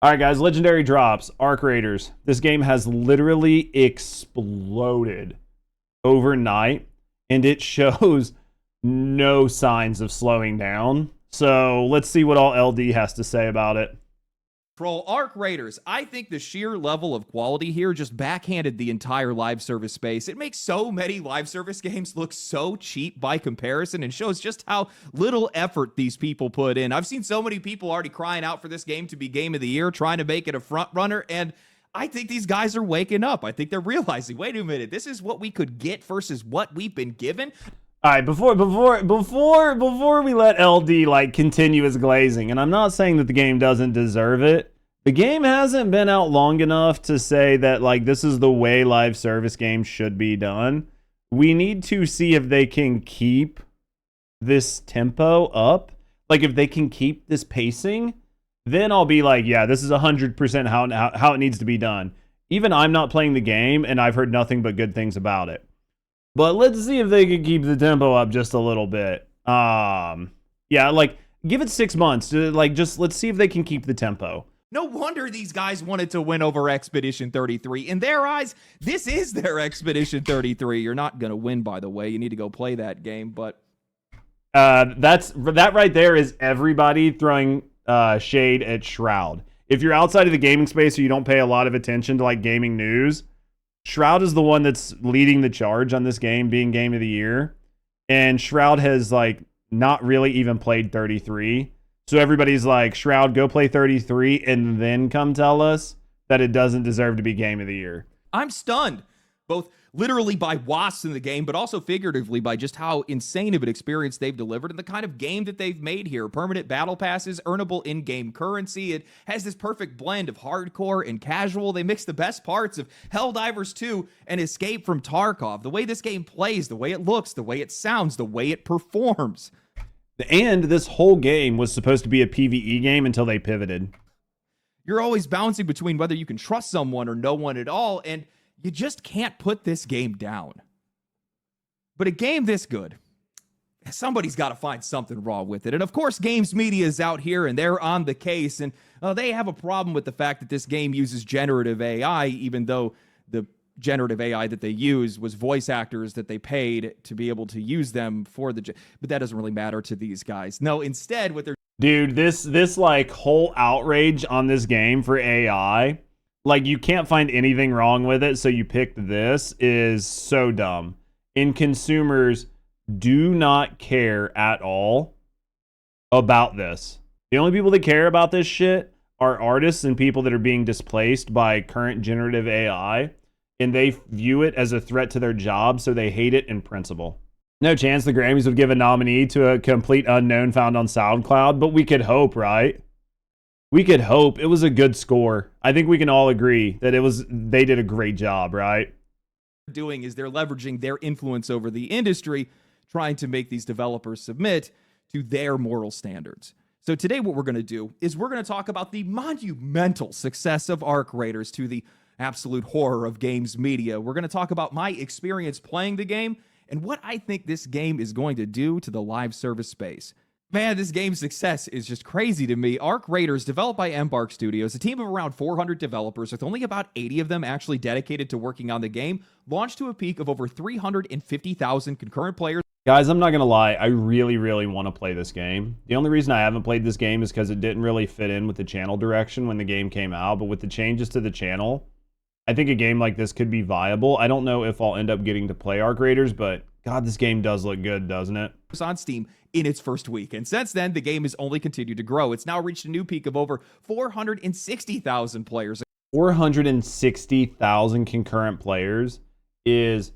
All right, guys, legendary drops, Arc Raiders. This game has literally exploded overnight, and it shows no signs of slowing down. So let's see what all LD has to say about it. Troll Arc Raiders. I think the sheer level of quality here just backhanded the entire live service space. It makes so many live service games look so cheap by comparison and shows just how little effort these people put in. I've seen so many people already crying out for this game to be game of the year, trying to make it a front runner, and I think these guys are waking up. I think they're realizing, wait a minute, this is what we could get versus what we've been given. All right, before we let LD like continue his glazing, and I'm not saying that the game doesn't deserve it. The game hasn't been out long enough to say that like this is the way live service games should be done. We need to see if they can keep this tempo up. Like if they can keep this pacing, then I'll be like, yeah, this is 100% how it needs to be done. Even I'm not playing the game, and I've heard nothing but good things about it. But let's see if they can keep the tempo up just a little bit. Yeah, like give it 6 months to like just let's see if they can keep the tempo. No wonder these guys wanted to win over Expedition 33. In their eyes, this is their Expedition 33. You're not going to win, by the way. You need to go play that game, but that right there is everybody throwing shade at Shroud. If you're outside of the gaming space or you don't pay a lot of attention to like gaming news, Shroud is the one that's leading the charge on this game being game of the year. And Shroud has like not really even played 33. So everybody's like, Shroud, go play 33 and then come tell us that it doesn't deserve to be game of the year. I'm stunned, both literally by wasps in the game, but also figuratively by just how insane of an experience they've delivered and the kind of game that they've made here. Permanent battle passes, earnable in-game currency. It has this perfect blend of hardcore and casual. They mix the best parts of Helldivers 2 and Escape from Tarkov. The way this game plays, the way it looks, the way it sounds, the way it performs. And this whole game was supposed to be a PvE game until they pivoted. You're always bouncing between whether you can trust someone or no one at all, and you just can't put this game down. But a game this good, somebody's got to find something wrong with it. And of course, games media is out here and they're on the case, and they have a problem with the fact that this game uses generative AI, even though the generative AI that they use was voice actors that they paid to be able to use them for the... But that doesn't really matter to these guys. No, instead, what they're... Dude, this like whole outrage on this game for AI, like you can't find anything wrong with it, so you picked this, is so dumb. And consumers do not care at all about this. The only people that care about this shit are artists and people that are being displaced by current generative AI. And they view it as a threat to their job, so they hate it in principle. No chance the Grammys would give a nominee to a complete unknown found on SoundCloud, but we could hope, right? We could hope. It was a good score. I think we can all agree that they did a great job, right? Doing is they're leveraging their influence over the industry, trying to make these developers submit to their moral standards. So today what we're going to do is we're going to talk about the monumental success of Arc Raiders to the absolute horror of games media. We're going to talk about my experience playing the game and what I think this game is going to do to the live service space. Man, this game's success is just crazy to me. Arc Raiders, developed by Embark Studios, a team of around 400 developers with only about 80 of them actually dedicated to working on the game, launched to a peak of over 350,000 concurrent players. Guys, I'm not going to lie. I really, really want to play this game. The only reason I haven't played this game is because it didn't really fit in with the channel direction when the game came out. But with the changes to the channel, I think a game like this could be viable. I don't know if I'll end up getting to play Arc Raiders, but God, this game does look good, doesn't it? It's on Steam in its first week, and since then, the game has only continued to grow. It's now reached a new peak of over 460,000 players. 460,000 concurrent players is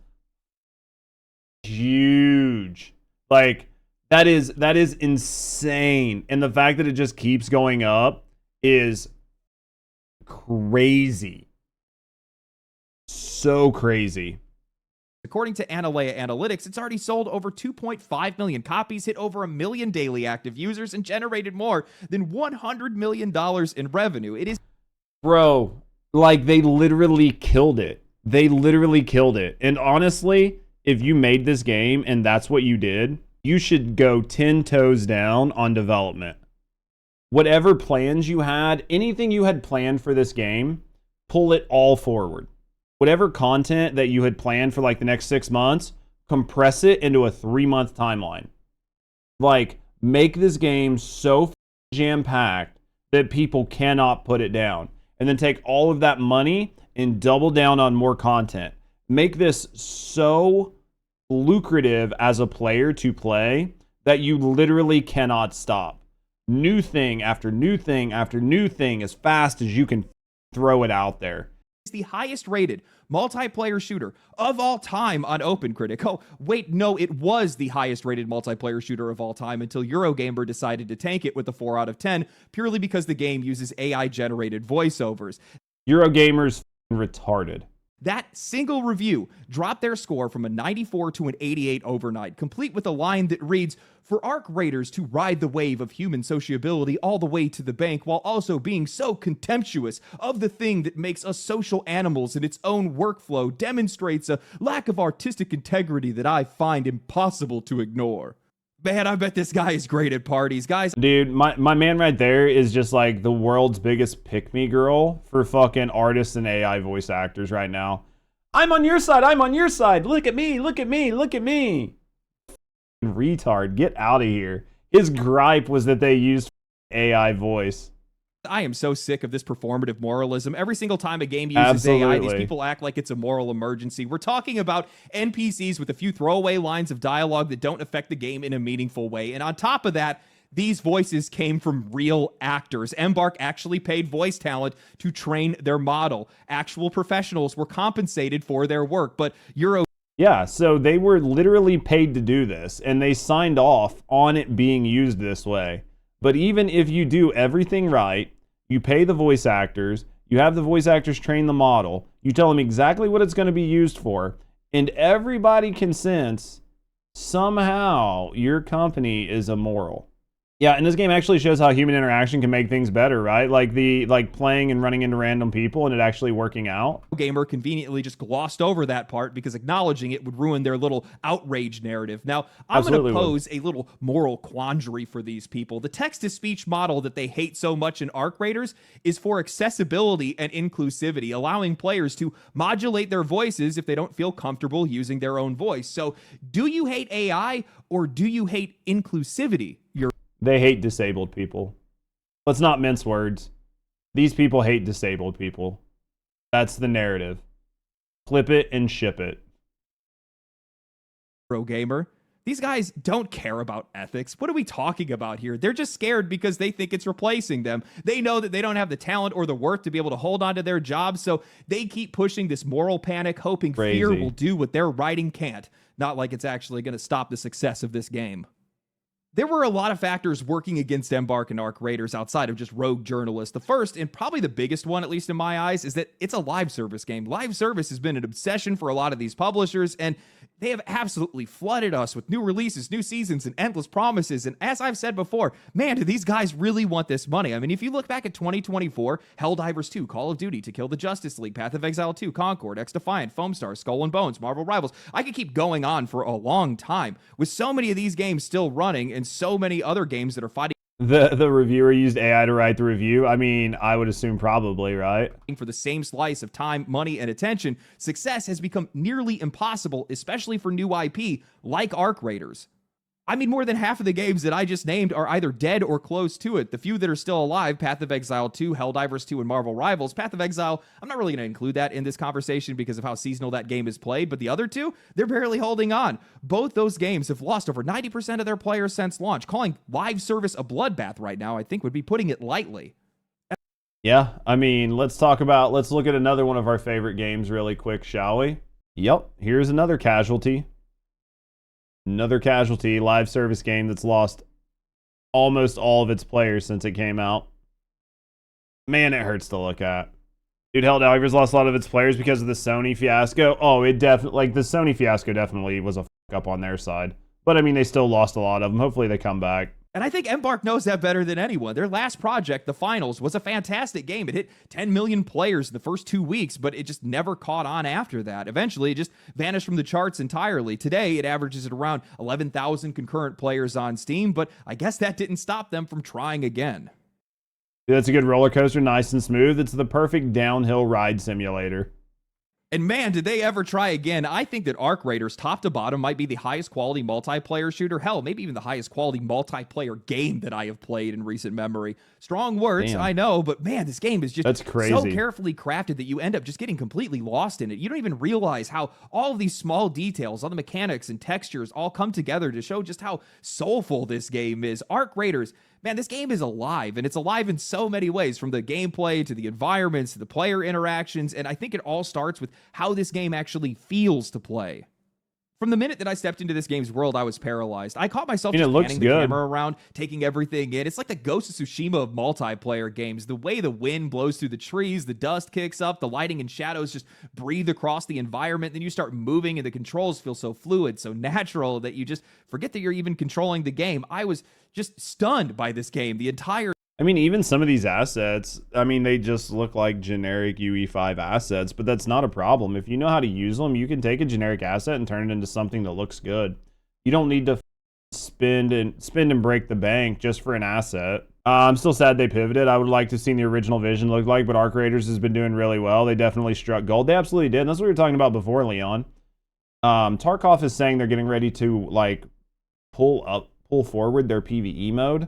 huge. Like, that is insane. And the fact that it just keeps going up is crazy. So crazy. According to Analea Analytics, it's already sold over 2.5 million copies, hit over 1 million daily active users, and generated more than $100 million in revenue. It is... Bro, like, they literally killed it. They literally killed it. And honestly, if you made this game and that's what you did, you should go 10 toes down on development. Whatever plans you had, anything you had planned for this game, pull it all forward. Whatever content that you had planned for like the next 6 months, compress it into a 3-month timeline. Like, make this game so jam-packed that people cannot put it down. And then take all of that money and double down on more content. Make this so lucrative as a player to play that you literally cannot stop. New thing after new thing after new thing as fast as you can throw it out there. It's the highest rated multiplayer shooter of all time on OpenCritic. Oh, wait, no, it was the highest rated multiplayer shooter of all time until Eurogamer decided to tank it with a 4 out of 10 purely because the game uses AI generated voiceovers. Eurogamer's retarded. That single review dropped their score from a 94 to an 88 overnight, complete with a line that reads, "For Arc Raiders to ride the wave of human sociability all the way to the bank while also being so contemptuous of the thing that makes us social animals in its own workflow demonstrates a lack of artistic integrity that I find impossible to ignore." Man, I bet this guy is great at parties. Guys, dude, my man right there is just like the world's biggest pick-me girl for fucking artists and AI voice actors right now. I'm on your side. I'm on your side. Look at me. Look at me. Look at me. Retard. Get out of here. His gripe was that they used AI voice. I am so sick of this performative moralism. Every single time a game uses AI, these people act like it's a moral emergency. We're talking about NPCs with a few throwaway lines of dialogue that don't affect the game in a meaningful way. And on top of that, these voices came from real actors. Embark actually paid voice talent to train their model. Actual professionals were compensated for their work, but Yeah, so they were literally paid to do this, and they signed off on it being used this way. But even if you do everything right, you pay the voice actors, you have the voice actors train the model, you tell them exactly what it's going to be used for, and everybody consents, somehow your company is immoral. Yeah, and this game actually shows how human interaction can make things better, right? Like playing and running into random people and it actually working out. Gamer conveniently just glossed over that part because acknowledging it would ruin their little outrage narrative. Now, I'm going to pose a little moral quandary for these people. The text-to-speech model that they hate so much in Arc Raiders is for accessibility and inclusivity, allowing players to modulate their voices if they don't feel comfortable using their own voice. So, do you hate AI or do you hate inclusivity? They hate disabled people. Let's not mince words. These people hate disabled people. That's the narrative. Clip it and ship it. Pro gamer. These guys don't care about ethics. What are we talking about here? They're just scared because they think it's replacing them. They know that they don't have the talent or the work to be able to hold on to their jobs, so they keep pushing this moral panic, hoping fear will do what their writing can't. Not like it's actually going to stop the success of this game. There were a lot of factors working against Embark and Arc Raiders outside of just rogue journalists. The first, and probably the biggest one, at least in my eyes, is that it's a live service game. Live service has been an obsession for a lot of these publishers, and they have absolutely flooded us with new releases, new seasons, and endless promises. And as I've said before, man, do these guys really want this money? I mean, if you look back at 2024, Helldivers 2, Call of Duty, To Kill the Justice League, Path of Exile 2, Concord, X-Defiant, Foamstar, Skull and Bones, Marvel Rivals, I could keep going on for a long time. With so many of these games still running and so many other games that are fighting. The reviewer used AI to write the review. I mean, I would assume probably, right? For the same slice of time, money, and attention, success has become nearly impossible, especially for new IP like Arc Raiders. I mean, more than half of the games that I just named are either dead or close to it. The few that are still alive, Path of Exile 2, Helldivers 2, and Marvel Rivals. Path of Exile, I'm not really going to include that in this conversation because of how seasonal that game is played, but the other two, they're barely holding on. Both those games have lost over 90% of their players since launch. Calling live service a bloodbath right now, I think, would be putting it lightly. Yeah, I mean, let's look at another one of our favorite games really quick, shall we? Yep, here's another casualty. Another casualty, live service game that's lost almost all of its players since it came out. Man, it hurts to look at. Dude, Helldivers lost a lot of its players because of the Sony fiasco. Oh, it definitely, like, the Sony fiasco definitely was a fuck up on their side. But, I mean, they still lost a lot of them. Hopefully they come back. And I think Embark knows that better than anyone. Their last project, The Finals, was a fantastic game. It hit 10 million players in the first 2 weeks, but it just never caught on after that. Eventually, it just vanished from the charts entirely. Today, it averages at around 11,000 concurrent players on Steam, but I guess that didn't stop them from trying again. That's a good roller coaster, nice and smooth. It's the perfect downhill ride simulator. And man, did they ever try again. I think that Arc Raiders, top to bottom, might be the highest quality multiplayer shooter. Hell, maybe even the highest quality multiplayer game that I have played in recent memory. Strong words, Damn. I know, but man, this game is just That's crazy. so carefully crafted that you end up just getting completely lost in it. You don't even realize how all of these small details, all the mechanics and textures all come together to show just how soulful this game is. Arc Raiders, man, this game is alive, and it's alive in so many ways, from the gameplay to the environments to the player interactions, and I think it all starts with how this game actually feels to play. From the minute that I stepped into this game's world, I was paralyzed. I caught myself just panning the camera around, taking everything in. It's like the Ghost of Tsushima of multiplayer games. The way the wind blows through the trees, the dust kicks up, the lighting and shadows just breathe across the environment. Then you start moving, and the controls feel so fluid, so natural that you just forget that you're even controlling the game. I was just stunned by this game the entire I mean, even some of these assets, I mean, they just look like generic UE5 assets, but that's not a problem. If you know how to use them, you can take a generic asset and turn it into something that looks good. You don't need to spend and break the bank just for an asset. I'm still sad they pivoted. I would like to see the original vision look like, but Arc Raiders has been doing really well. They definitely struck gold. They absolutely did. And that's what we were talking about before, Leon. Tarkov is saying they're getting ready to like pull forward their PvE mode.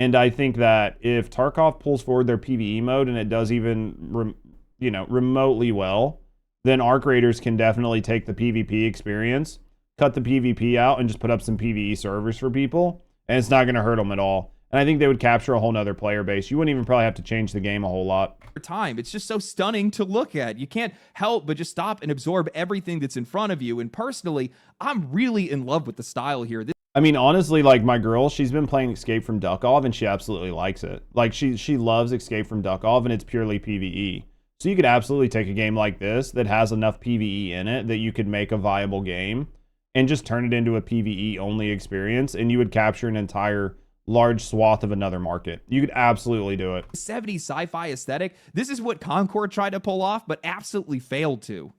And I think that if Tarkov pulls forward their PvE mode and it does even, remotely well, then Arc Raiders can definitely take the PvP experience, cut the PvP out, and just put up some PvE servers for people, and it's not going to hurt them at all. And I think they would capture a whole nother player base. You wouldn't even probably have to change the game a whole lot. time. It's just so stunning to look at. You can't help but just stop and absorb everything that's in front of you. And personally, I'm really in love with the style here. I mean, honestly, like my girl, she's been playing Escape from Duckov and she absolutely likes it. Like she loves Escape from Duckov and it's purely PvE. So you could absolutely take a game like this that has enough PvE in it that you could make a viable game and just turn it into a PvE only experience, and you would capture an entire large swath of another market. You could absolutely do it. 70s sci-fi aesthetic. This is what Concord tried to pull off, but absolutely failed to.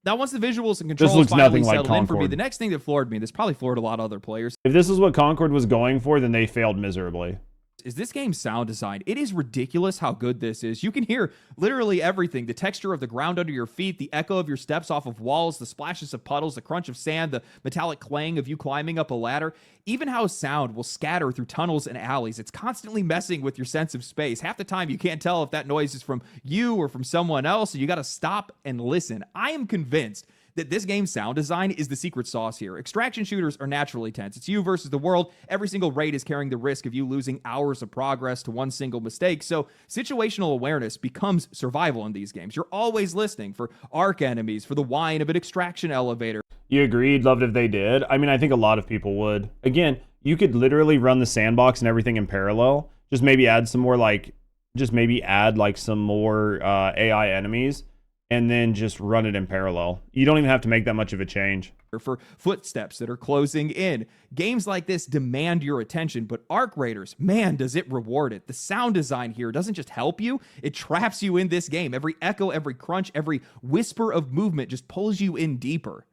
Now, once the visuals and controls finally settled in for me, the next thing that floored me, this probably floored a lot of other players. If this is what Concord was going for, then they failed miserably. Is this game's sound design. It is ridiculous how good this is. You can hear literally everything. The texture of the ground under your feet, the echo of your steps off of walls, the splashes of puddles, the crunch of sand, the metallic clang of you climbing up a ladder. Even how sound will scatter through tunnels and alleys. It's constantly messing with your sense of space. Half the time you can't tell if that noise is from you or from someone else, so you got to stop and listen. I am convinced that this game's sound design is the secret sauce here. Extraction shooters are naturally tense. It's you versus the world. Every single raid is carrying the risk of you losing hours of progress to one single mistake. So situational awareness becomes survival in these games. You're always listening for arc enemies, for the whine of an extraction elevator. You agreed? Loved if they did? I mean, I think a lot of people would. Again, you could literally run the sandbox and everything in parallel. Just maybe add some more some more AI enemies, and then just run it in parallel. You don't even have to make that much of a change. For footsteps that are closing in. Games like this demand your attention, but Arc Raiders, man, does it reward it. The sound design here doesn't just help you, it traps you in this game. Every echo, every crunch, every whisper of movement just pulls you in deeper.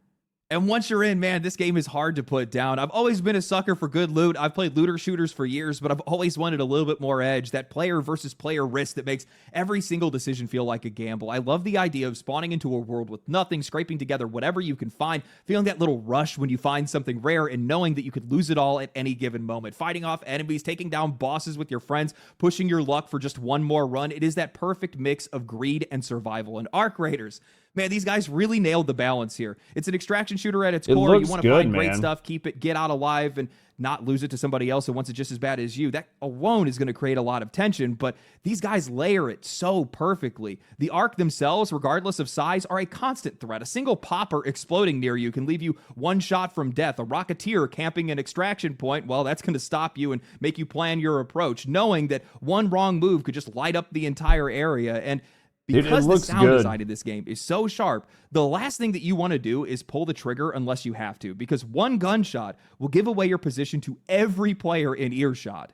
And once you're in, man, this game is hard to put down. I've always been a sucker for good loot. I've played looter shooters for years, but I've always wanted a little bit more edge, that player versus player risk that makes every single decision feel like a gamble. I love the idea of spawning into a world with nothing, scraping together whatever you can find, feeling that little rush when you find something rare, and knowing that you could lose it all at any given moment. Fighting off enemies, taking down bosses with your friends, pushing your luck for just one more run. It is that perfect mix of greed and survival. And Arc Raiders, man, these guys really nailed the balance here. It's an extraction shooter at its core. You want to find great stuff, keep it, get out alive, and not lose it to somebody else who wants it just as bad as you. That alone is going to create a lot of tension, but these guys layer it so perfectly. The Arc themselves, regardless of size, are a constant threat. A single popper exploding near you can leave you one shot from death. A Rocketeer camping an extraction point, well, that's going to stop you and make you plan your approach, knowing that one wrong move could just light up the entire area. And because the sound design in this game is so sharp, the last thing that you want to do is pull the trigger unless you have to, because one gunshot will give away your position to every player in earshot.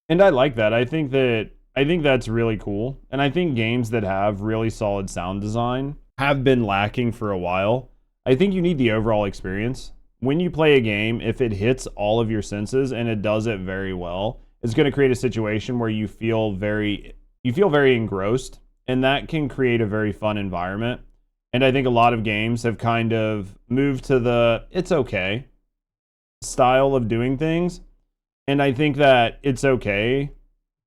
And I like that. I think that's really cool. And I think games that have really solid sound design have been lacking for a while. I think you need the overall experience. When you play a game, if it hits all of your senses and it does it very well, it's going to create a situation where you feel very engrossed, and that can create a very fun environment. And I think a lot of games have kind of moved to the it's okay style of doing things. And I think that it's okay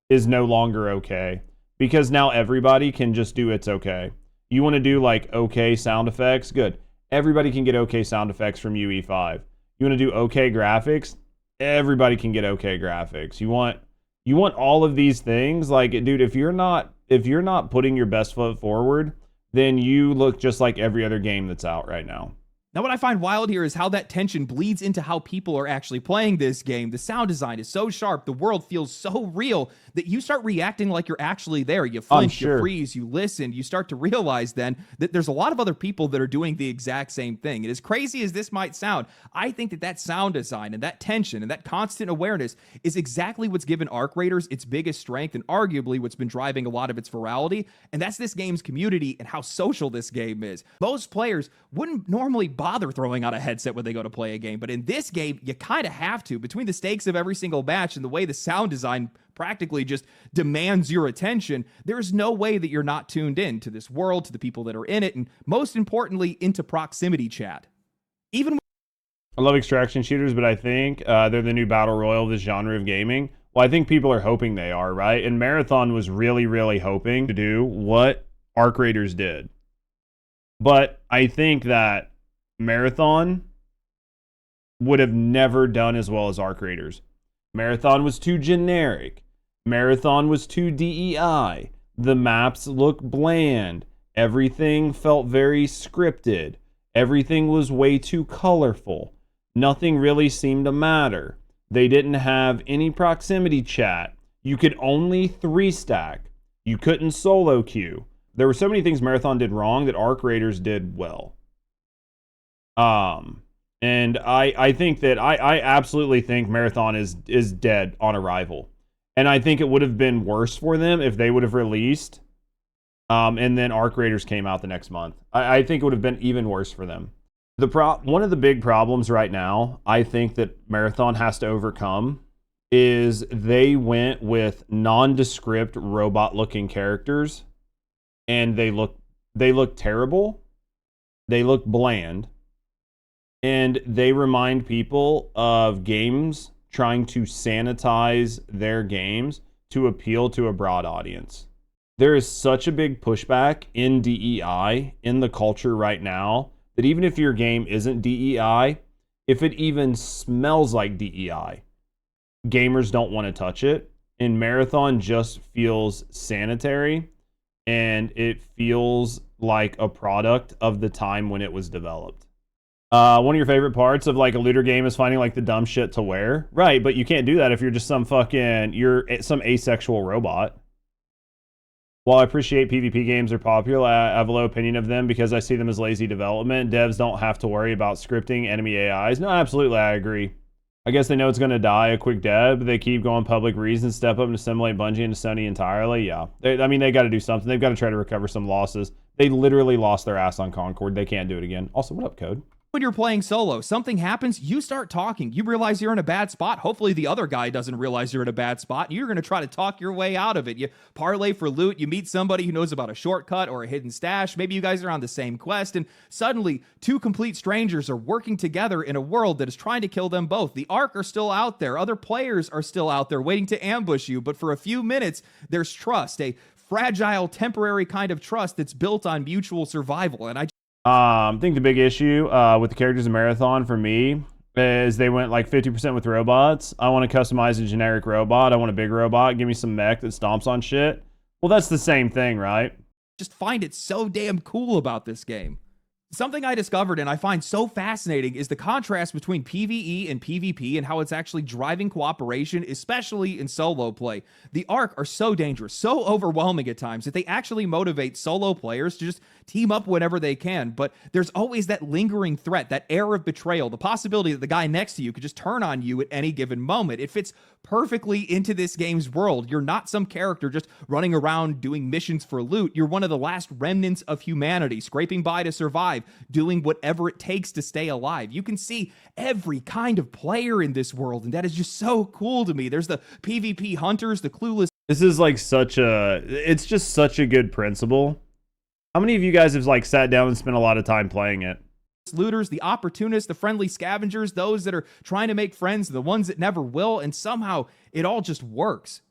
is no longer okay, because now everybody can just do it's okay. You want to do like okay sound effects? Good. Everybody can get okay sound effects from UE5. You want to do okay graphics? Everybody can get okay graphics. You want all of these things? Like, dude, if you're not putting your best foot forward, then you look just like every other game that's out right now. Now, what I find wild here is how that tension bleeds into how people are actually playing this game. The sound design is so sharp, the world feels so real that you start reacting like you're actually there. You flinch, you freeze, you listen. You start to realize then that there's a lot of other people that are doing the exact same thing. And as crazy as this might sound, I think that sound design and that tension and that constant awareness is exactly what's given Arc Raiders its biggest strength and arguably what's been driving a lot of its virality. And that's this game's community and how social this game is. Most players wouldn't normally bother throwing out a headset when they go to play a game, but in this game, you kind of have to. Between the stakes of every single match and the way the sound design practically just demands your attention, there's no way that you're not tuned in to this world, to the people that are in it, and most importantly, into proximity chat. I love extraction shooters, but I think they're the new battle royal of this genre of gaming. Well, I think people are hoping they are, right? And Marathon was really, really hoping to do what Arc Raiders did. But I think that Marathon would have never done as well as Arc Raiders. Marathon was too generic. Marathon was too DEI. The maps looked bland. Everything felt very scripted. Everything was way too colorful. Nothing really seemed to matter. They didn't have any proximity chat. You could only 3-stack. You couldn't solo queue. There were so many things Marathon did wrong that Arc Raiders did well. And I think that I absolutely think Marathon is dead on arrival. And I think it would have been worse for them if they would have released and then Arc Raiders came out the next month. I think it would have been even worse for them. One of the big problems right now, I think that Marathon has to overcome, is they went with nondescript robot-looking characters, and they look terrible. They look bland. And they remind people of games trying to sanitize their games to appeal to a broad audience. There is such a big pushback in DEI in the culture right now that even if your game isn't DEI, if it even smells like DEI, gamers don't want to touch it. And Marathon just feels sanitary, and it feels like a product of the time when it was developed. One of your favorite parts of like a looter game is finding like the dumb shit to wear. Right, but you can't do that if you're just some asexual robot. While I appreciate PvP games are popular, I have a low opinion of them because I see them as lazy development. Devs don't have to worry about scripting enemy AIs. No, absolutely, I agree. I guess they know it's going to die a quick dev, but they keep going public reasons, step up and assimilate Bungie into Sony entirely. Yeah, they got to do something. They've got to try to recover some losses. They literally lost their ass on Concord. They can't do it again. Also, what up, Code? When you're playing solo, something happens, you start talking. You realize you're in a bad spot. Hopefully the other guy doesn't realize you're in a bad spot. You're going to try to talk your way out of it. You parlay for loot. You meet somebody who knows about a shortcut or a hidden stash. Maybe you guys are on the same quest, and suddenly two complete strangers are working together in a world that is trying to kill them both. The Ark are still out there. Other players are still out there waiting to ambush you. But for a few minutes, there's trust, a fragile, temporary kind of trust that's built on mutual survival. And I think the big issue with the characters in Marathon for me is they went like 50% with robots. I want to customize a generic robot. I want a big robot. Give me some mech that stomps on shit. Well, that's the same thing, right? Just find it so damn cool about this game. Something I discovered and I find so fascinating is the contrast between PvE and PvP and how it's actually driving cooperation, especially in solo play. The Ark are so dangerous, so overwhelming at times that they actually motivate solo players to just team up whenever they can. But there's always that lingering threat, that air of betrayal, the possibility that the guy next to you could just turn on you at any given moment. It fits perfectly into this game's world. You're not some character just running around doing missions for loot. You're one of the last remnants of humanity, scraping by to survive. survive, doing whatever it takes to stay alive. You can see every kind of player in this world, and that is just so cool to me. There's the PvP hunters, the clueless. This is like it's just such a good principle. How many of you guys have like sat down and spent a lot of time playing it? Looters, the opportunists, the friendly scavengers, those that are trying to make friends, the ones that never will, and somehow it all just works.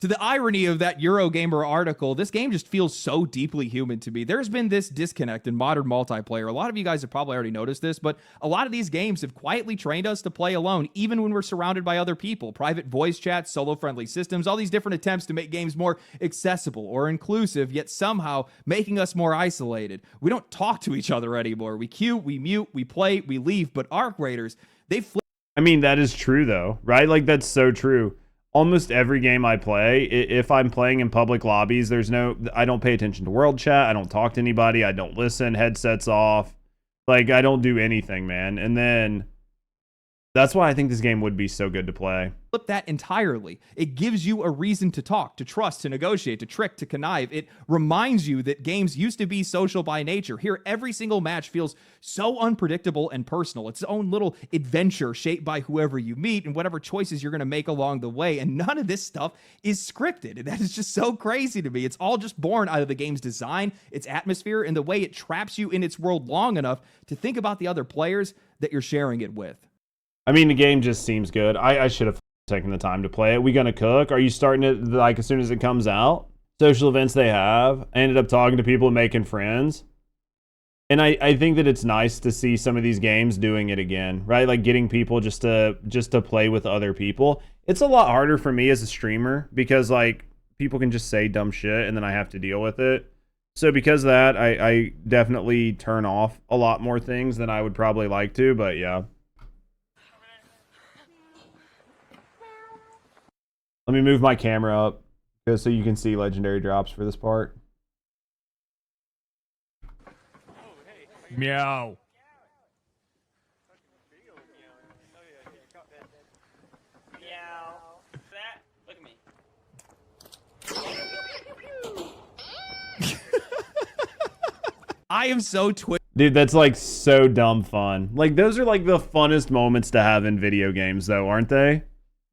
To the irony of that Eurogamer article, this game just feels so deeply human to me. There's been this disconnect in modern multiplayer. A lot of you guys have probably already noticed this, but a lot of these games have quietly trained us to play alone, even when we're surrounded by other people. Private voice chats, solo-friendly systems, all these different attempts to make games more accessible or inclusive, yet somehow making us more isolated. We don't talk to each other anymore. We queue, we mute, we play, we leave, but Arc Raiders, they flip. I mean, that is true though, right? Like that's so true. Almost every game I play, if I'm playing in public lobbies, I don't pay attention to world chat. I don't talk to anybody. I don't listen. Headsets off. Like, I don't do anything, man. And then that's why I think this game would be so good to play. Flip that entirely. It gives you a reason to talk, to trust, to negotiate, to trick, to connive. It reminds you that games used to be social by nature. Here, every single match feels so unpredictable and personal. It's its own little adventure shaped by whoever you meet and whatever choices you're going to make along the way. And none of this stuff is scripted. And that is just so crazy to me. It's all just born out of the game's design, its atmosphere, and the way it traps you in its world long enough to think about the other players that you're sharing it with. I mean, the game just seems good. I should have taken the time to play it. We gonna cook? Are you starting it like as soon as it comes out? Social events they have. I ended up talking to people and making friends. And I think that it's nice to see some of these games doing it again, right? Like getting people just to play with other people. It's a lot harder for me as a streamer because like people can just say dumb shit and then I have to deal with it. So because of that, I definitely turn off a lot more things than I would probably like to, but yeah. Let me move my camera up just so you can see legendary drops for this part. Meow. Look at me. I am so Dude, that's like so dumb fun. Like those are like the funnest moments to have in video games though, aren't they?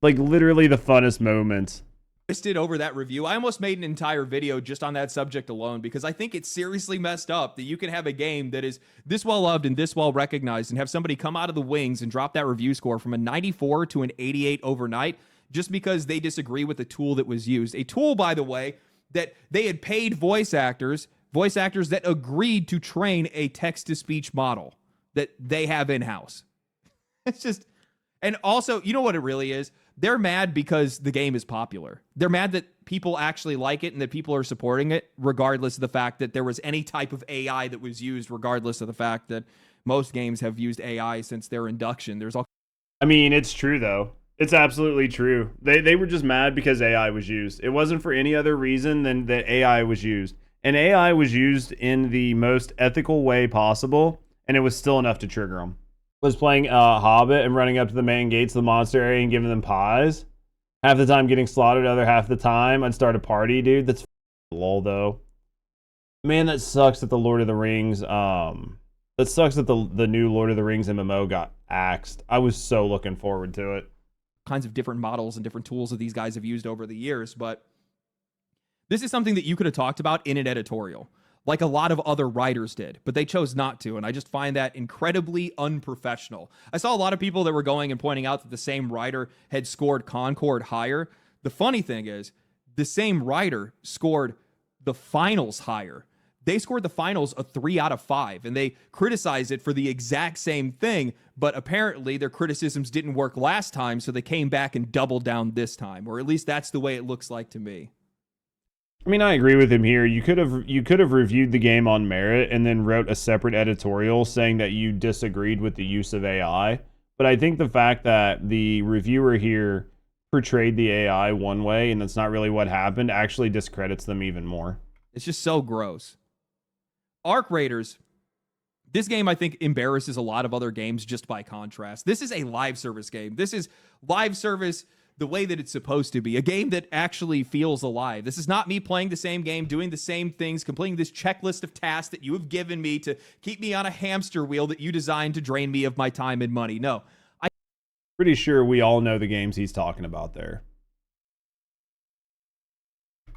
Like literally the funnest moments. twisted over that review. I almost made an entire video just on that subject alone because I think it's seriously messed up that you can have a game that is this well loved and this well recognized and have somebody come out of the wings and drop that review score from a 94 to an 88 overnight just because they disagree with the tool that was used. A tool, by the way, that they had paid voice actors that agreed to train a text-to-speech model that they have in-house. It's just, and also, you know what it really is? They're mad because the game is popular. They're mad that people actually like it and that people are supporting it, regardless of the fact that there was any type of AI that was used, regardless of the fact that most games have used AI since their induction. There's all. I mean, it's true, though. It's absolutely true. They were just mad because AI was used. It wasn't for any other reason than that AI was used. And AI was used in the most ethical way possible, and it was still enough to trigger them. Was playing Hobbit and running up to the main gates of the monster area and giving them pies. Half the time getting slaughtered, other half the time I'd start a party, dude. That's lol, though. Man, that sucks that the Lord of the Rings, that sucks that the new Lord of the Rings MMO got axed. I was so looking forward to it. Kinds of different models and different tools that these guys have used over the years, but this is something that you could have talked about in an editorial, like a lot of other writers did, but they chose not to, and I just find that incredibly unprofessional. I saw a lot of people that were going and pointing out that the same writer had scored Concord higher. The funny thing is, the same writer scored the finals higher. They scored the finals a 3 out of 5, and they criticized it for the exact same thing, but apparently their criticisms didn't work last time, so they came back and doubled down this time, or at least that's the way it looks like to me. I mean, I agree with him here. You could have reviewed the game on merit and then wrote a separate editorial saying that you disagreed with the use of AI. But I think the fact that the reviewer here portrayed the AI one way and that's not really what happened actually discredits them even more. It's just so gross. Arc Raiders, this game I think embarrasses a lot of other games just by contrast. This is a live service game. This is live service the way that it's supposed to be, a game that actually feels alive. This is not me playing the same game, doing the same things, completing this checklist of tasks that you have given me to keep me on a hamster wheel that you designed to drain me of my time and money. No, Pretty sure we all know the games he's talking about there.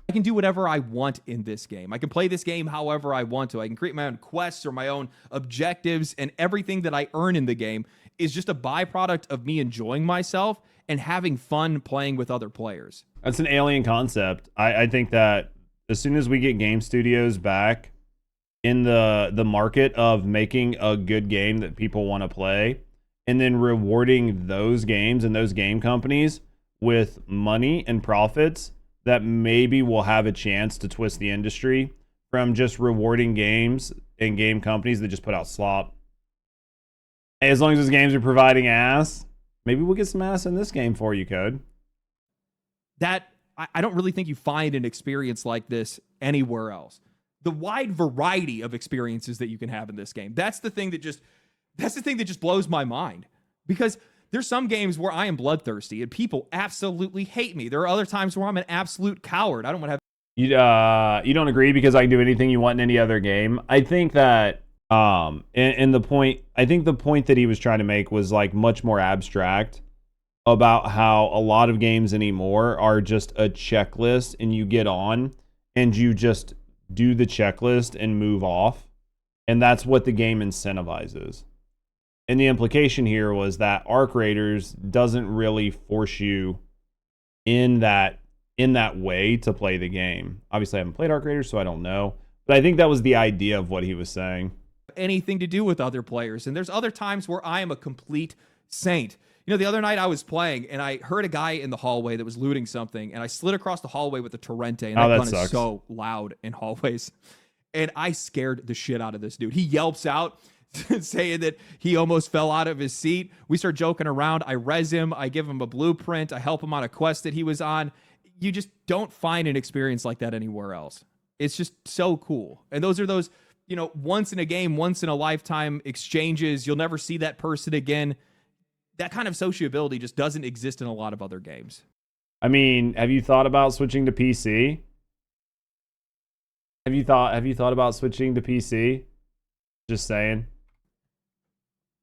I can do whatever I want in this game. I can play this game however I want to. I can create my own quests or my own objectives, and everything that I earn in the game is just a byproduct of me enjoying myself and having fun playing with other players. That's an alien concept. I think that as soon as we get game studios back in the market of making a good game that people want to play, and then rewarding those games and those game companies with money and profits, that maybe will have a chance to twist the industry from just rewarding games and game companies that just put out slop. Hey, as long as those games are providing ass, maybe we'll get some ass in this game for you, Code. That I don't really think you find an experience like this anywhere else. The wide variety of experiences that you can have in this game. That's the thing that just blows my mind, because there's some games where I am bloodthirsty and people absolutely hate me. There are other times where I'm an absolute coward. I don't want to have. You don't agree because I can do anything you want in any other game. I think that and the point that he was trying to make was like much more abstract about how a lot of games anymore are just a checklist, and you get on and you just do the checklist and move off, and that's what the game incentivizes. And the implication here was that Arc Raiders doesn't really force you in that way to play the game. Obviously, I haven't played Arc Raiders, so I don't know. But I think that was the idea of what he was saying. Anything to do with other players. And there's other times where I am a complete saint. You know, the other night I was playing and I heard a guy in the hallway that was looting something, and I slid across the hallway with a Torrente, and that gun is so loud in hallways. And I scared the shit out of this dude. He yelps out saying that he almost fell out of his seat. We start joking around. I res him. I give him a blueprint. I help him on a quest that he was on. You just don't find an experience like that anywhere else. It's just so cool. And those are those, you know, once in a game, once in a lifetime exchanges. You'll never see that person again. That kind of sociability just doesn't exist in a lot of other games. I mean, have you thought about switching to PC? Have you thought about switching to PC? Just saying.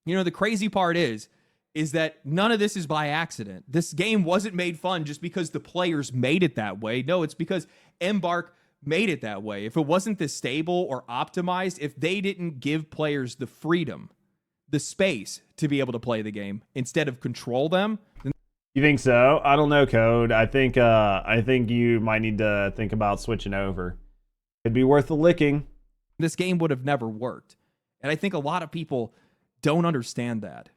You know, the crazy part is that none of this is by accident. This game wasn't made fun just because the players made it that way. No, it's because Embark made it that way. If it wasn't this stable or optimized, if they didn't give players the freedom, the space to be able to play the game instead of control them. You think so? I don't know, Code. I think you might need to think about switching over. It'd be worth the licking. This game would have never worked. And I think a lot of people don't understand that.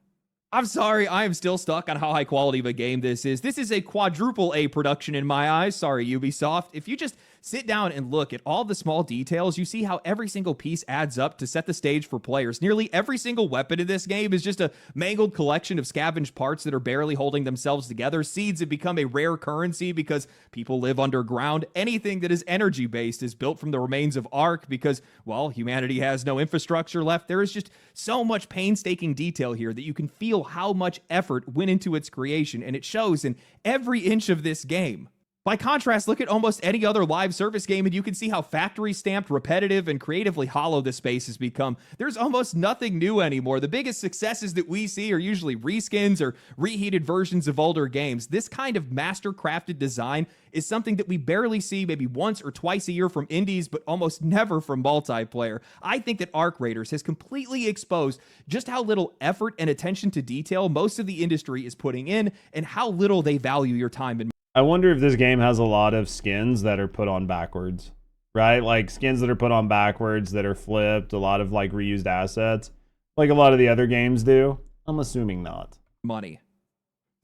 I'm sorry, I am still stuck on how high quality of a game this is. This is a quadruple A production in my eyes. Sorry, Ubisoft. If you just sit down and look at all the small details, you see how every single piece adds up to set the stage for players. Nearly every single weapon in this game is just a mangled collection of scavenged parts that are barely holding themselves together. Seeds have become a rare currency because people live underground. Anything that is energy-based is built from the remains of Ark because, well, humanity has no infrastructure left. There is just so much painstaking detail here that you can feel how much effort went into its creation, and it shows in every inch of this game. By contrast, look at almost any other live service game, and you can see how factory-stamped, repetitive, and creatively hollow this space has become. There's almost nothing new anymore. The biggest successes that we see are usually reskins or reheated versions of older games. This kind of master-crafted design is something that we barely see maybe once or twice a year from indies, but almost never from multiplayer. I think that Arc Raiders has completely exposed just how little effort and attention to detail most of the industry is putting in, and how little they value your time and I wonder if this game has a lot of skins that are put on backwards, right? Like skins that are put on backwards that are flipped, a lot of like reused assets, like a lot of the other games do. I'm assuming not. Money.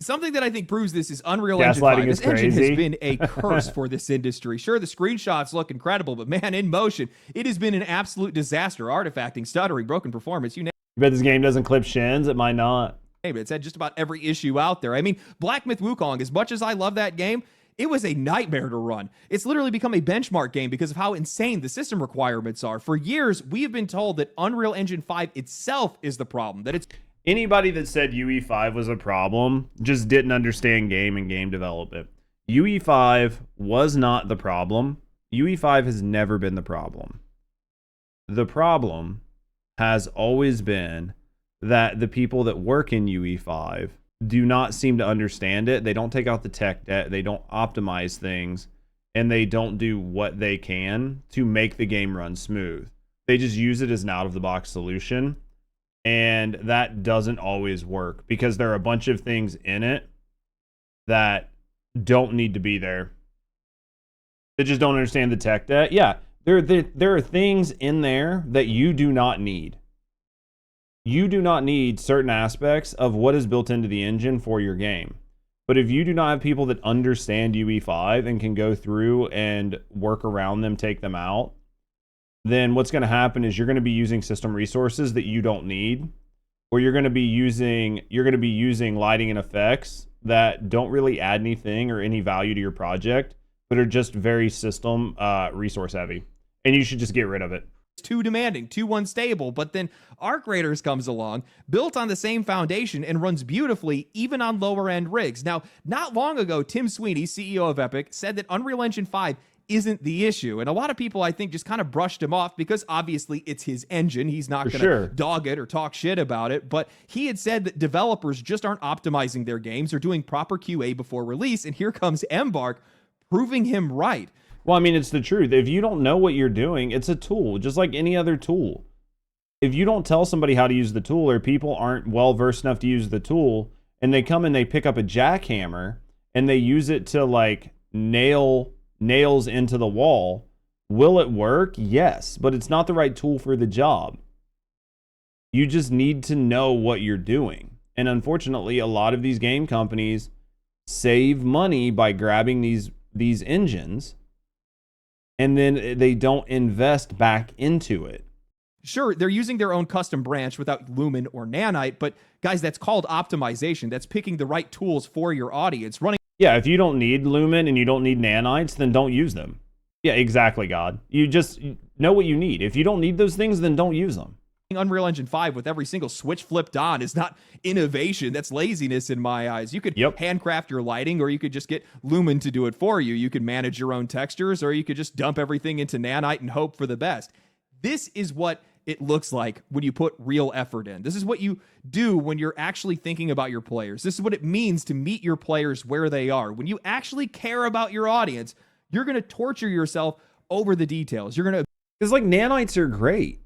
Something that I think proves this is Unreal Engine 5. This engine has been a curse for this industry. Sure, the screenshots look incredible, but man, in motion, it has been an absolute disaster. Artifacting, stuttering, broken performance, you name it. You bet this game doesn't clip shins? It might not. It's had just about every issue out there. I mean, Black Myth Wukong, as much as I love that game, it was a nightmare to run. It's literally become a benchmark game because of how insane the system requirements are. For years, we have been told that Unreal Engine 5 itself is the problem, that it's... Anybody that said UE5 was a problem just didn't understand game and game development. UE5 was not the problem. UE5 has never been the problem. The problem has always been that the people that work in UE5 do not seem to understand it. They don't take out the tech debt. They don't optimize things. And they don't do what they can to make the game run smooth. They just use it as an out-of-the-box solution. And that doesn't always work because there are a bunch of things in it that don't need to be there. They just don't understand the tech debt. Yeah, there are things in there that you do not need. You do not need certain aspects of what is built into the engine for your game. But if you do not have people that understand UE5 and can go through and work around them, take them out, then what's going to happen is you're going to be using system resources that you don't need, or you're going to be using lighting and effects that don't really add anything or any value to your project, but are just very system resource heavy, and you should just get rid of it. Too demanding, too unstable. But then Arc Raiders comes along, built on the same foundation and runs beautifully even on lower end rigs. Now, not long ago, Tim Sweeney, CEO of Epic, said that Unreal Engine 5 isn't the issue. And a lot of people, I think, just kind of brushed him off because obviously it's his engine. He's not going to dog it or talk shit about it. But he had said that developers just aren't optimizing their games or doing proper QA before release. And here comes Embark proving him right. Well, I mean, it's the truth. If you don't know what you're doing, it's a tool, just like any other tool. If you don't tell somebody how to use the tool, or people aren't well versed enough to use the tool, and they come and they pick up a jackhammer and they use it to like nail nails into the wall, will it work? Yes, but it's not the right tool for the job. You just need to know what you're doing. And unfortunately, a lot of these game companies save money by grabbing these engines, and then they don't invest back into it. Sure, they're using their own custom branch without Lumen or Nanite, but guys, that's called optimization. That's picking the right tools for your audience. Yeah, if you don't need Lumen and you don't need nanites, then don't use them. Yeah, exactly, God. You just know what you need. If you don't need those things, then don't use them. Unreal Engine 5 with every single switch flipped on is not innovation. That's laziness in my eyes. You could handcraft your lighting, or you could just get Lumen to do it for you. You could manage your own textures, or you could just dump everything into Nanite and hope for the best. This is what it looks like when you put real effort in. This is what you do when you're actually thinking about your players. This is what it means to meet your players where they are. When you actually care about your audience, you're going to torture yourself over the details. It's like nanites are great.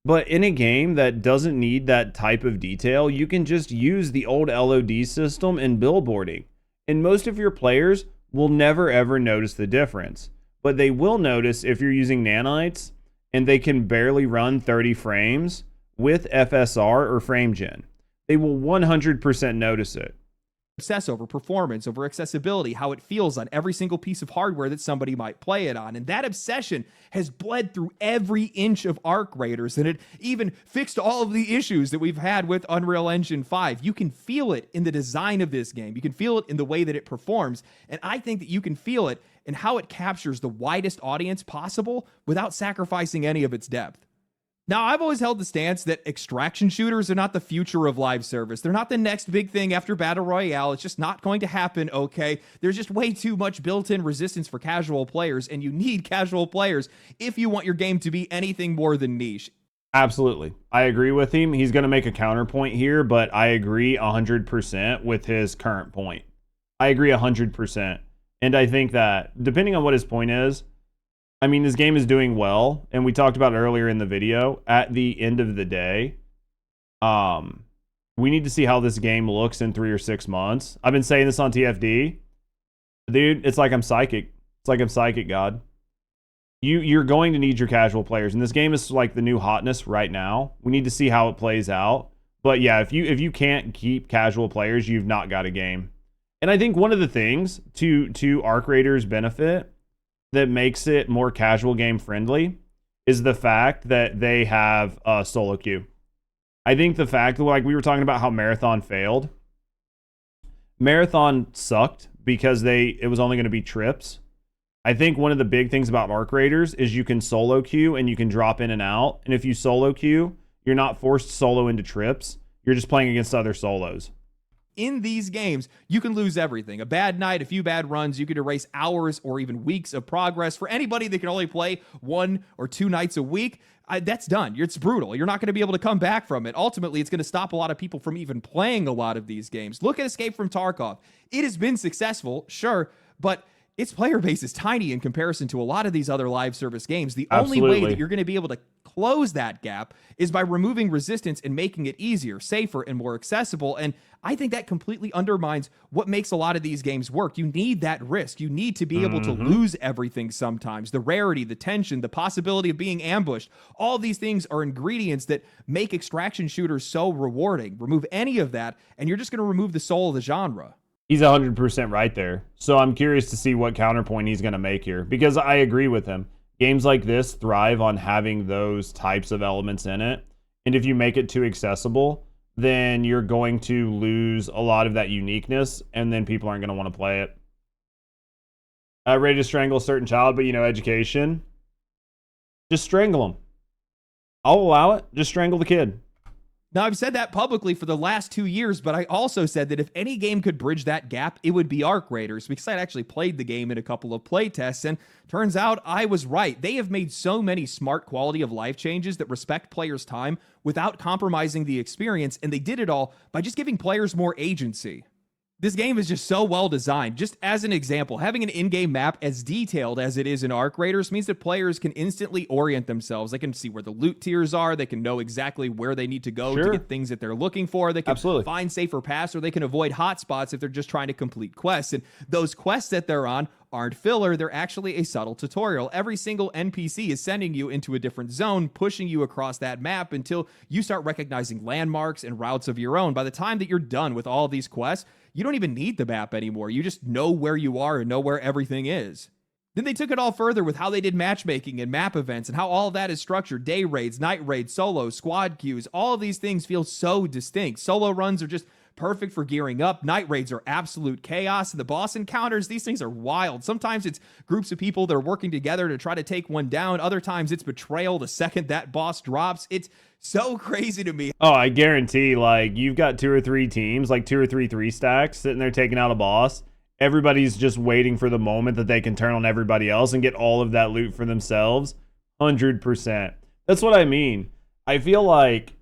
But in a game that doesn't need that type of detail, you can just use the old LOD system and billboarding. And most of your players will never ever notice the difference. But they will notice if you're using nanites and they can barely run 30 frames with FSR or FrameGen. They will 100% notice it. Obsess over performance, over accessibility, how it feels on every single piece of hardware that somebody might play it on. And that obsession has bled through every inch of Arc Raiders, and it even fixed all of the issues that we've had with Unreal Engine 5. You can feel it in the design of this game. You can feel it in the way that it performs. And I think that you can feel it in how it captures the widest audience possible without sacrificing any of its depth. Now, I've always held the stance that extraction shooters are not the future of live service. They're not the next big thing after Battle Royale. It's just not going to happen, okay? There's just way too much built-in resistance for casual players, and you need casual players if you want your game to be anything more than niche. Absolutely. I agree with him. He's going to make a counterpoint here, but I agree 100% with his current point. I agree 100%. And I think that, depending on what his point is, I mean, this game is doing well, and we talked about it earlier in the video. At the end of the day, we need to see how this game looks in 3 or 6 months. I've been saying this on TFD. Dude, it's like I'm psychic. It's like I'm psychic, God. You're going to need your casual players, and this game is like the new hotness right now. We need to see how it plays out. But yeah, if you can't keep casual players, you've not got a game. And I think one of the things to Arc Raiders' benefit that makes it more casual game friendly is the fact that they have a solo queue. I think the fact that, like we were talking about how Marathon failed. Marathon sucked because it was only going to be trips. I think one of the big things about Arc Raiders is you can solo queue and you can drop in and out. And if you solo queue, you're not forced to solo into trips. You're just playing against other solos. In these games, you can lose everything. A bad night, a few bad runs, you could erase hours or even weeks of progress. For anybody that can only play 1 or 2 nights a week, that's done. It's brutal. You're not going to be able to come back from it. Ultimately, it's going to stop a lot of people from even playing a lot of these games. Look at Escape from Tarkov. It has been successful, sure, but its player base is tiny in comparison to a lot of these other live service games. The only way that you're going to be able to close that gap is by removing resistance and making it easier, safer, and more accessible. And I think that completely undermines what makes a lot of these games work. You need that risk. You need to be able to lose everything sometimes. The rarity, the tension, the possibility of being ambushed. All these things are ingredients that make extraction shooters so rewarding. Remove any of that, and you're just going to remove the soul of the genre. He's 100% right there. So I'm curious to see what counterpoint he's going to make here, because I agree with him. Games like this thrive on having those types of elements in it. And if you make it too accessible, then you're going to lose a lot of that uniqueness, and then people aren't going to want to play it. Ready to strangle a certain child, but education. Just strangle them. I'll allow it. Just strangle the kid. Now, I've said that publicly for the last 2 years, but I also said that if any game could bridge that gap, it would be Arc Raiders, because I actually played the game in a couple of play tests, and turns out I was right. They have made so many smart quality of life changes that respect players' time without compromising the experience, and they did it all by just giving players more agency. This game is just so well designed. Just as an example, having an in-game map as detailed as it is in Arc Raiders means that players can instantly orient themselves. They can see where the loot tiers are. They can know exactly where they need to go to get things that they're looking for. They can find safer paths, or they can avoid hotspots if they're just trying to complete quests. And those quests that they're on aren't filler. They're actually a subtle tutorial. Every single NPC is sending you into a different zone, pushing you across that map until you start recognizing landmarks and routes of your own. By the time that you're done with all of these quests, you don't even need the map anymore. You just know where you are and know where everything is. Then they took it all further with how they did matchmaking and map events and how all of that is structured. Day raids, night raids, solos, squad queues, all of these things feel so distinct. Solo runs are just perfect for gearing up. Night raids are absolute chaos. And the boss encounters, these things are wild. Sometimes it's groups of people that are working together to try to take one down. Other times it's betrayal the second that boss drops. It's so crazy to me. Oh, I guarantee, you've got 2 or 3 teams, 2 or 3 stacks sitting there taking out a boss. Everybody's just waiting for the moment that they can turn on everybody else and get all of that loot for themselves. 100%. That's what I mean. I feel like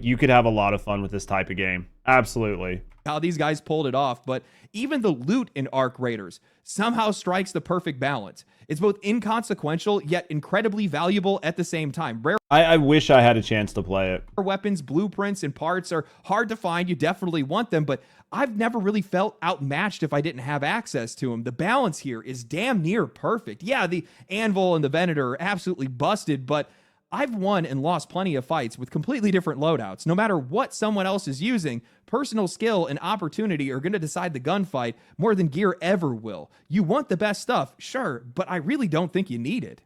you could have a lot of fun with this type of game. Absolutely. How these guys pulled it off, but even the loot in Arc Raiders somehow strikes the perfect balance. It's both inconsequential yet incredibly valuable at the same time. Rare I wish I had a chance to play it. Weapons, blueprints, and parts are hard to find. You definitely want them, but I've never really felt outmatched if I didn't have access to them. The balance here is damn near perfect. Yeah, the Anvil and the Venator are absolutely busted, but I've won and lost plenty of fights with completely different loadouts. No matter what someone else is using, personal skill and opportunity are going to decide the gunfight more than gear ever will. You want the best stuff, sure, but I really don't think you need it.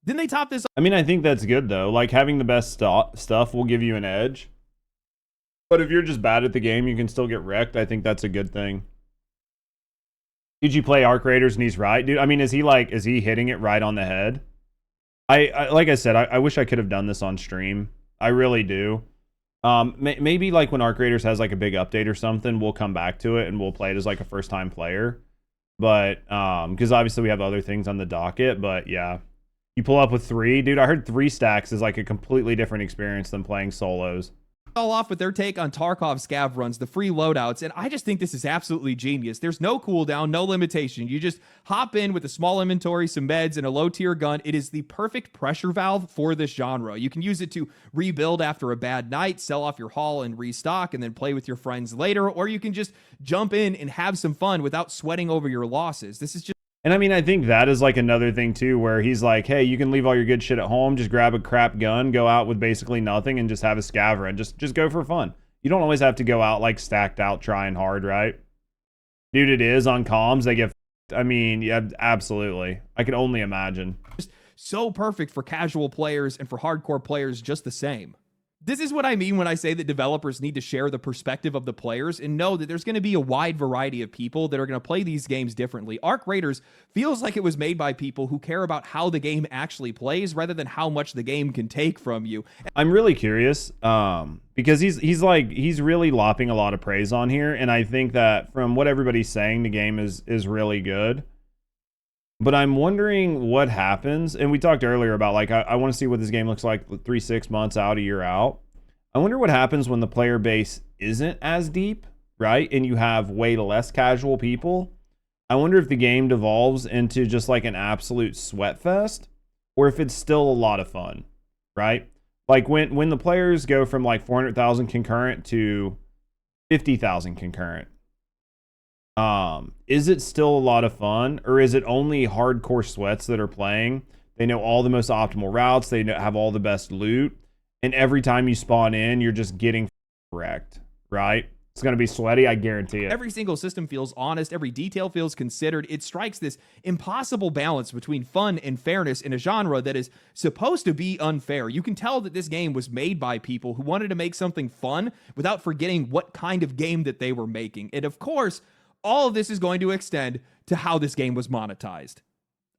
Then they top this. I mean, I think that's good, though. Having the best stuff will give you an edge. But if you're just bad at the game, you can still get wrecked. I think that's a good thing. Did you play Arc Raiders and he's right, dude? I mean, is he hitting it right on the head? I like I said, I wish I could have done this on stream. I really do. Maybe when Arc Raiders has a big update or something, we'll come back to it and we'll play it as a first time player. But because obviously we have other things on the docket. But yeah, you pull up with 3, dude. I heard 3 stacks is a completely different experience than playing solos. All off with their take on Tarkov scav runs, the free loadouts, and I just think this is absolutely genius. There's no cooldown, no limitation. You just hop in with a small inventory, some meds, and a low-tier gun. It is the perfect pressure valve for this genre. You can use it to rebuild after a bad night, sell off your haul and restock, and then play with your friends later, or you can just jump in and have some fun without sweating over your losses. This is just... And I mean, I think that is another thing too, where he's hey, you can leave all your good shit at home, just grab a crap gun, go out with basically nothing, and just have a scav run. Just go for fun. You don't always have to go out stacked out, trying hard, right? Dude, it is on comms. They get, I mean, yeah, absolutely. I can only imagine. Just so perfect for casual players and for hardcore players just the same. This is what I mean when I say that developers need to share the perspective of the players and know that there's going to be a wide variety of people that are going to play these games differently. Arc Raiders feels like it was made by people who care about how the game actually plays rather than how much the game can take from you. I'm really curious because he's really lopping a lot of praise on here, and I think that from what everybody's saying, the game is really good. But I'm wondering what happens, and we talked earlier about, like, I want to see what this game looks like 3-6 months out, a year out. I wonder what happens when the player base isn't as deep, right? And you have way less casual people. I wonder if the game devolves into just like an absolute sweat fest, or if it's still a lot of fun, right? Like when the players go from like 400,000 concurrent to 50,000 concurrent, is it still a lot of fun, or is it only hardcore sweats that are playing? They know all the most optimal routes. They have all the best loot. And every time you spawn in, you're just getting wrecked, right? It's going to be sweaty, I guarantee it. Every single system feels honest. Every detail feels considered. It strikes this impossible balance between fun and fairness in a genre that is supposed to be unfair. You can tell that this game was made by people who wanted to make something fun without forgetting what kind of game that they were making. And of course, all of this is going to extend to how this game was monetized.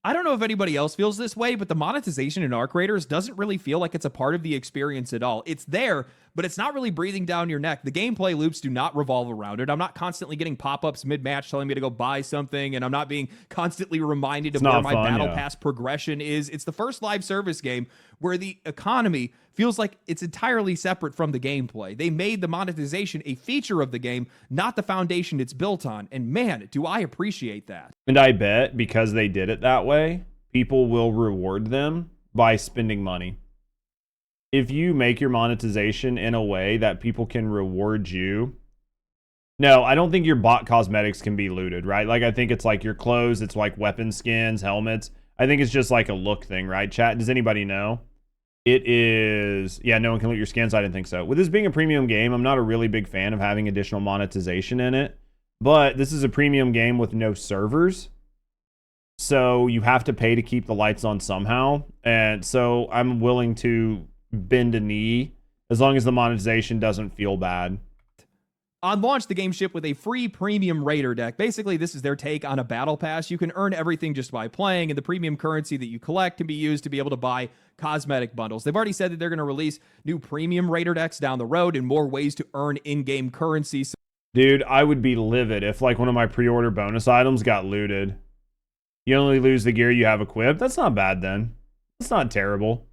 I don't know if anybody else feels this way, but the monetization in Arc Raiders doesn't really feel like it's a part of the experience at all. It's there, but it's not really breathing down your neck. The gameplay loops do not revolve around it. I'm not constantly getting pop-ups mid-match telling me to go buy something, and I'm not being constantly reminded of where my battle pass progression is. It's the first live service game where the economy feels like it's entirely separate from the gameplay. They made the monetization a feature of the game, not the foundation it's built on. And man, do I appreciate that. And I bet because they did it that way, people will reward them by spending money. If you make your monetization in a way that people can reward you. No, I don't think your bot cosmetics can be looted, right? Like, I think it's like your clothes, it's like weapon skins, helmets. I think it's just like a look thing, right? Chat, does anybody know? It is, yeah, no one can loot your skins. I didn't think so. With this being a premium game, I'm not a really big fan of having additional monetization in it. But this is a premium game with no servers. So you have to pay to keep the lights on somehow. And so I'm willing to bend a knee as long as the monetization doesn't feel bad. On launch, the game shipped with a free premium Raider deck. Basically, this is their take on a battle pass. You can earn everything just by playing, and the premium currency that you collect can be used to be able to buy cosmetic bundles. They've already said that they're going to release new premium Raider decks down the road and more ways to earn in-game currency. Dude, I would be livid if like one of my pre-order bonus items got looted. You only lose the gear you have equipped. That's not bad then. That's not terrible.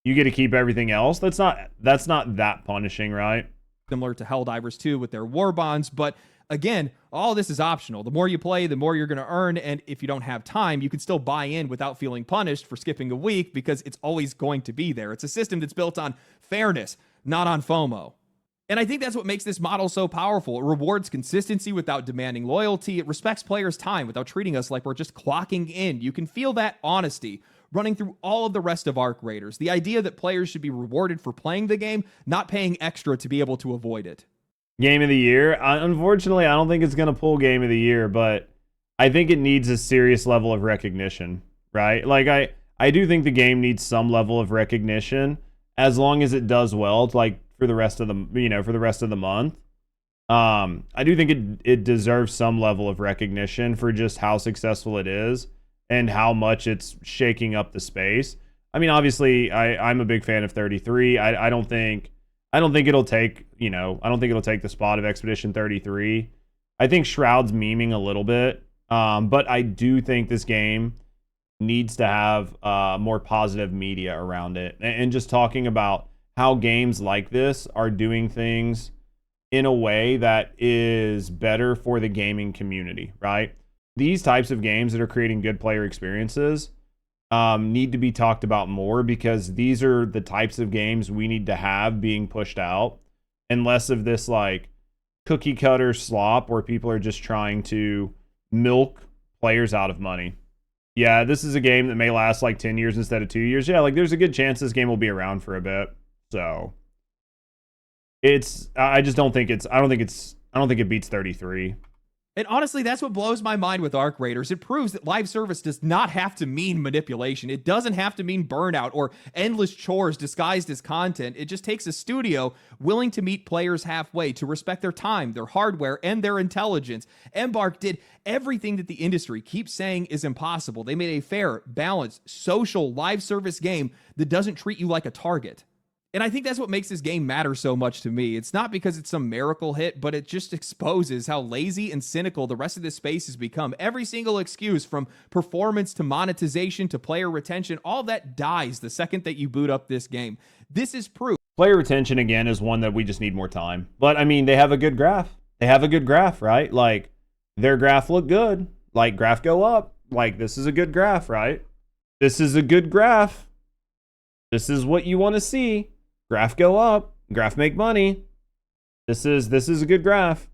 You get to keep everything else. That's not that punishing, right? Similar to Helldivers 2 with their war bonds, but again, all this is optional. The more you play, the more you're going to earn, and if you don't have time, you can still buy in without feeling punished for skipping a week because it's always going to be there. It's a system that's built on fairness, not on FOMO. And I think that's what makes this model so powerful. It rewards consistency without demanding loyalty. It respects players' time without treating us like we're just clocking in. You can feel that honesty running through all of the rest of Arc Raiders. The idea that players should be rewarded for playing the game, not paying extra to be able to avoid it. Game of the year? Unfortunately, I don't think it's going to pull Game of the Year, but I think it needs a serious level of recognition, right? Like, I do think the game needs some level of recognition as long as it does well, like, for the rest of the month. I do think it deserves some level of recognition for just how successful it is and how much it's shaking up the space. I mean, obviously, I'm a big fan of 33. I don't think it'll take, I don't think it'll take the spot of Expedition 33. I think Shroud's memeing a little bit, but I do think this game needs to have more positive media around it, and just talking about how games like this are doing things in a way that is better for the gaming community, right? These types of games that are creating good player experiences need to be talked about more, because these are the types of games we need to have being pushed out, and less of this like cookie cutter slop where people are just trying to milk players out of money. Yeah, this is a game that may last like 10 years instead of 2 years. Yeah, like there's a good chance this game will be around for a bit. So I don't think it beats 33. And honestly, that's what blows my mind with Arc Raiders. It proves that live service does not have to mean manipulation. It doesn't have to mean burnout or endless chores disguised as content. It just takes a studio willing to meet players halfway, to respect their time, their hardware, and their intelligence. Embark did everything that the industry keeps saying is impossible. They made a fair, balanced, social live service game that doesn't treat you like a target. And I think that's what makes this game matter so much to me. It's not because it's some miracle hit, but it just exposes how lazy and cynical the rest of this space has become. Every single excuse, from performance to monetization to player retention, all that dies the second that you boot up this game. This is proof. Player retention, again, is one that we just need more time. But, I mean, they have a good graph. They have a good graph, right? Like, their graph look good. Like, graph go up. Like, this is a good graph, right? This is a good graph. This is what you want to see. Graph go up, graph make money. This is a good graph.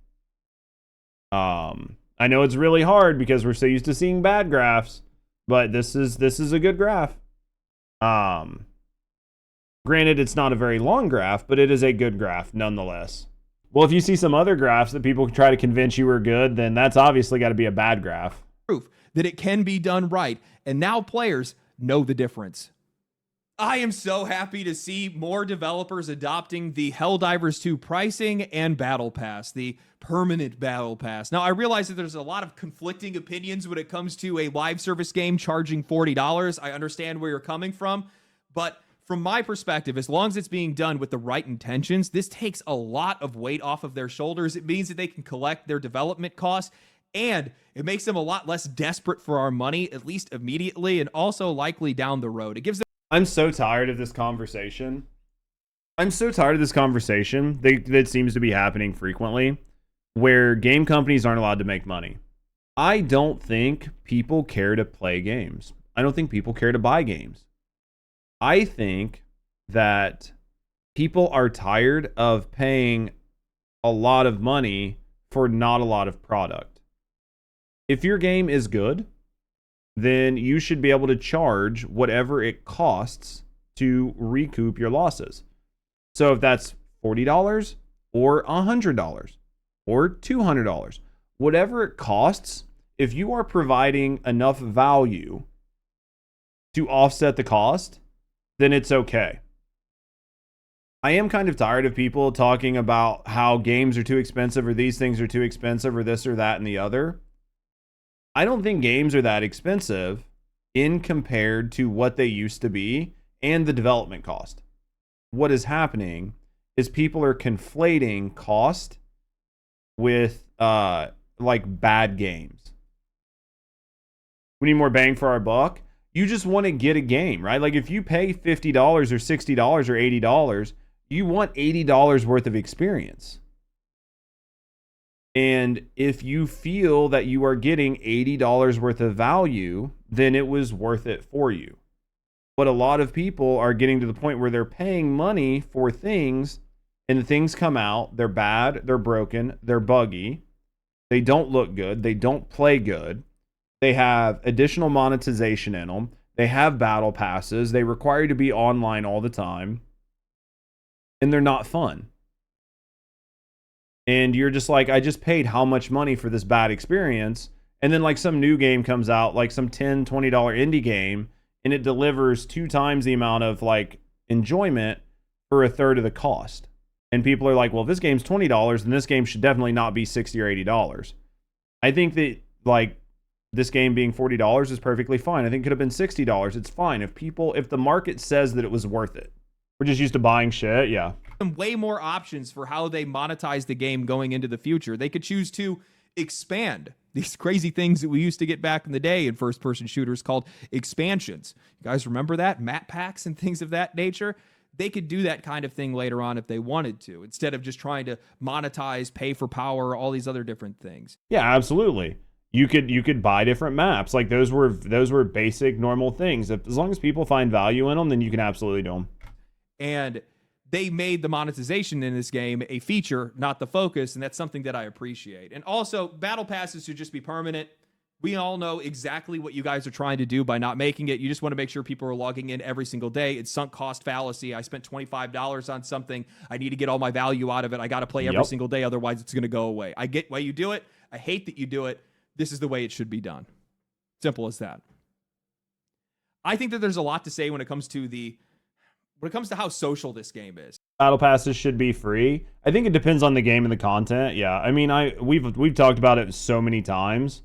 I know it's really hard because we're so used to seeing bad graphs, but this is a good graph. Granted, it's not a very long graph, but it is a good graph nonetheless. Well, if you see some other graphs that people try to convince you are good, then that's obviously got to be a bad graph. Proof that it can be done right, and now players know the difference. I am so happy to see more developers adopting the Helldivers 2 pricing and Battle Pass, the permanent Battle Pass. Now, I realize that there's a lot of conflicting opinions when it comes to a live service game charging $40. I understand where you're coming from, but from my perspective, as long as it's being done with the right intentions, this takes a lot of weight off of their shoulders. It means that they can collect their development costs, and it makes them a lot less desperate for our money, at least immediately, and also likely down the road. It gives them I'm so tired of this conversation. That seems to be happening frequently, where game companies aren't allowed to make money. I don't think people care to play games. I don't think people care to buy games. I think that people are tired of paying a lot of money for not a lot of product. If your game is good, then you should be able to charge whatever it costs to recoup your losses. So if that's $40 or $100 or $200, whatever it costs, if you are providing enough value to offset the cost, then it's okay. I am kind of tired of people talking about how games are too expensive or these things are too expensive or this or that and the other. I don't think games are that expensive in compared to what they used to be and the development cost. What is happening is people are conflating cost with like bad games. We need more bang for our buck. You just want to get a game, right? Like if you pay $50 or $60 or $80, you want $80 worth of experience. And if you feel that you are getting $80 worth of value, then it was worth it for you. But a lot of people are getting to the point where they're paying money for things, and the things come out, they're bad, they're broken, they're buggy, they don't look good, they don't play good, they have additional monetization in them, they have battle passes, they require you to be online all the time, and they're not fun. And you're just like, I just paid how much money for this bad experience? And then like some new game comes out, like some $10, $20 indie game, and it delivers 2 times the amount of like enjoyment for a third of the cost. And people are like, well, if this game's $20, then this game should definitely not be $60 or $80. I think that like this game being $40 is perfectly fine. I think it could have been $60. It's fine. If the market says that it was worth it. We're just used to buying shit, yeah. Way more options for how they monetize the game going into the future. They could choose to expand these crazy things that we used to get back in the day in first-person shooters called expansions. You guys remember that? Map packs and things of that nature? They could do that kind of thing later on if they wanted to, instead of just trying to monetize, pay for power, all these other different things. Yeah, absolutely. You could buy different maps. Like those were basic, normal things. As long as people find value in them, then you can absolutely do them. And they made the monetization in this game a feature, not the focus, and that's something that I appreciate. And also, battle passes should just be permanent. We all know exactly what you guys are trying to do by not making it. You just want to make sure people are logging in every single day. It's sunk cost fallacy. I spent $25 on something. I need to get all my value out of it. I got to play every single day, otherwise it's going to go away. I get why you do it. I hate that you do it. This is the way it should be done. Simple as that. I think that there's a lot to say when it comes to how social this game is. Battle passes should be free. I think it depends on the game and the content. Yeah, I mean, we've talked about it so many times.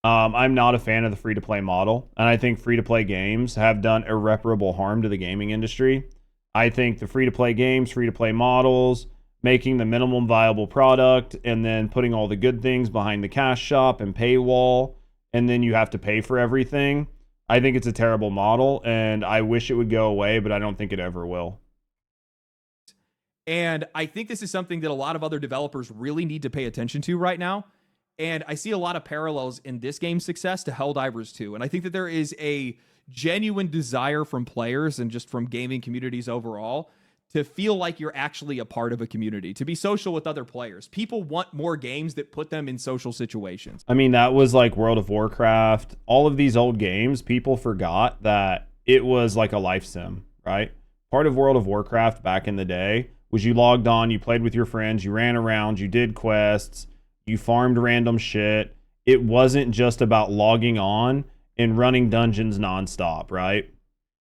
I'm not a fan of the free-to-play model, and I think free-to-play games have done irreparable harm to the gaming industry. I think the free-to-play games, free-to-play models, making the minimum viable product, and then putting all the good things behind the cash shop and paywall, and then you have to pay for everything. I think it's a terrible model, and I wish it would go away, but I don't think it ever will. And I think this is something that a lot of other developers really need to pay attention to right now. And I see a lot of parallels in this game's success to Helldivers 2. And I think that there is a genuine desire from players and just from gaming communities overall to feel like you're actually a part of a community, to be social with other players. People want more games that put them in social situations. I mean, that was like World of Warcraft. All of these old games, people forgot that it was like a life sim, right? Part of World of Warcraft back in the day was you logged on, you played with your friends, you ran around, you did quests, you farmed random shit. It wasn't just about logging on and running dungeons nonstop, right?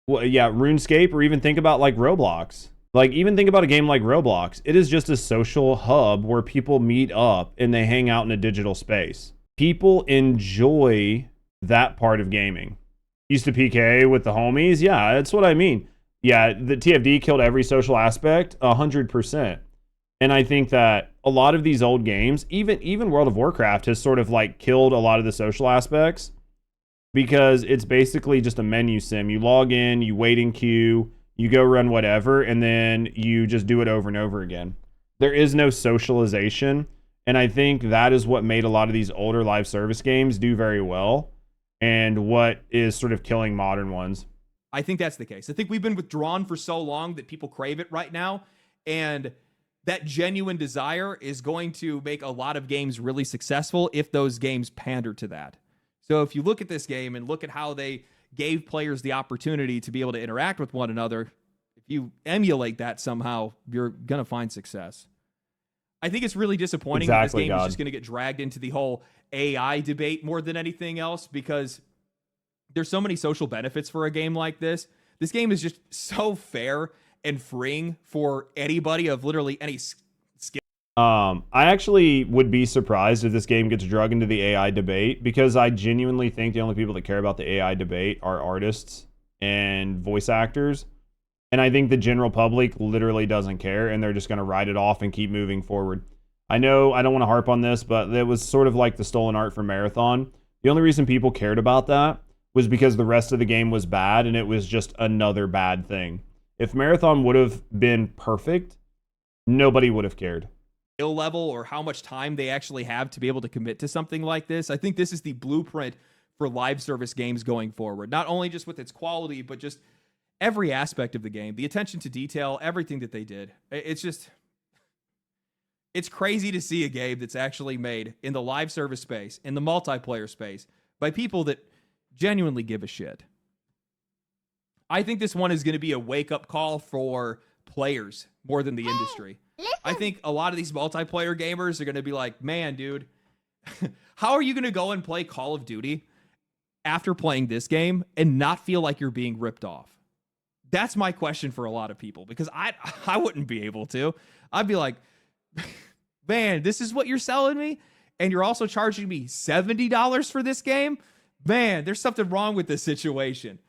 Well, yeah, RuneScape, or even think about like Roblox. Like, even think about a game like Roblox. It is just a social hub where people meet up and they hang out in a digital space. People enjoy that part of gaming. Used to PK with the homies. Yeah, that's what I mean. Yeah, the TFD killed every social aspect 100%. And I think that a lot of these old games, even World of Warcraft, has sort of like killed a lot of the social aspects because it's basically just a menu sim. You log in, you wait in queue, you go run whatever, and then you just do it over and over again. There is no socialization, and I think that is what made a lot of these older live service games do very well, and what is sort of killing modern ones. I think that's the case. I think we've been withdrawn for so long that people crave it right now, and that genuine desire is going to make a lot of games really successful if those games pander to that. So if you look at this game and look at how they gave players the opportunity to be able to interact with one another, if you emulate that somehow, you're going to find success. I think it's really disappointing that this game is just going to get dragged into the whole AI debate more than anything else, because there's so many social benefits for a game like this. This game is just so fair and freeing for anybody of literally any skill. I actually would be surprised if this game gets dragged into the AI debate, because I genuinely think the only people that care about the AI debate are artists and voice actors. And I think the general public literally doesn't care, and they're just going to write it off and keep moving forward. I know I don't want to harp on this, but it was sort of like the stolen art from Marathon. The only reason people cared about that was because the rest of the game was bad, and it was just another bad thing. If Marathon would have been perfect, nobody would have cared. Level or how much time they actually have to be able to commit to something like this. I think this is the blueprint for live service games going forward, not only just with its quality, but just every aspect of the game, the attention to detail, everything that they did. It's crazy to see a game that's actually made in the live service space, in the multiplayer space, by people that genuinely give a shit. I think this one is going to be a wake-up call for players more than the industry. I think a lot of these multiplayer gamers are going to be like, man, dude, how are you going to go and play Call of Duty after playing this game and not feel like you're being ripped off? That's my question for a lot of people, because I wouldn't be able to. I'd be like, man, this is what you're selling me? And you're also charging me $70 for this game? Man, there's something wrong with this situation.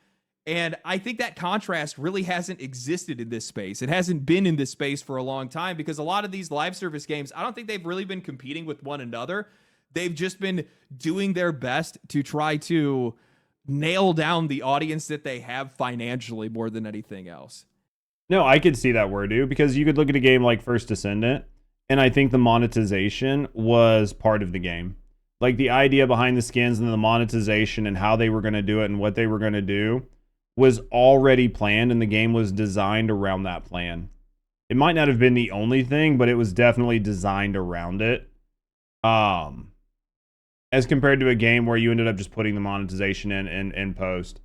And I think that contrast really hasn't existed in this space. It hasn't been in this space for a long time, because a lot of these live service games, I don't think they've really been competing with one another. They've just been doing their best to try to nail down the audience that they have financially more than anything else. No, I could see that word, dude, because you could look at a game like First Descendant, and I think the monetization was part of the game. Like, the idea behind the skins and the monetization and how they were going to do it and what they were going to do was already planned, and the game was designed around that plan. It might not have been the only thing, but it was definitely designed around it. As compared to a game where you ended up just putting the monetization in post.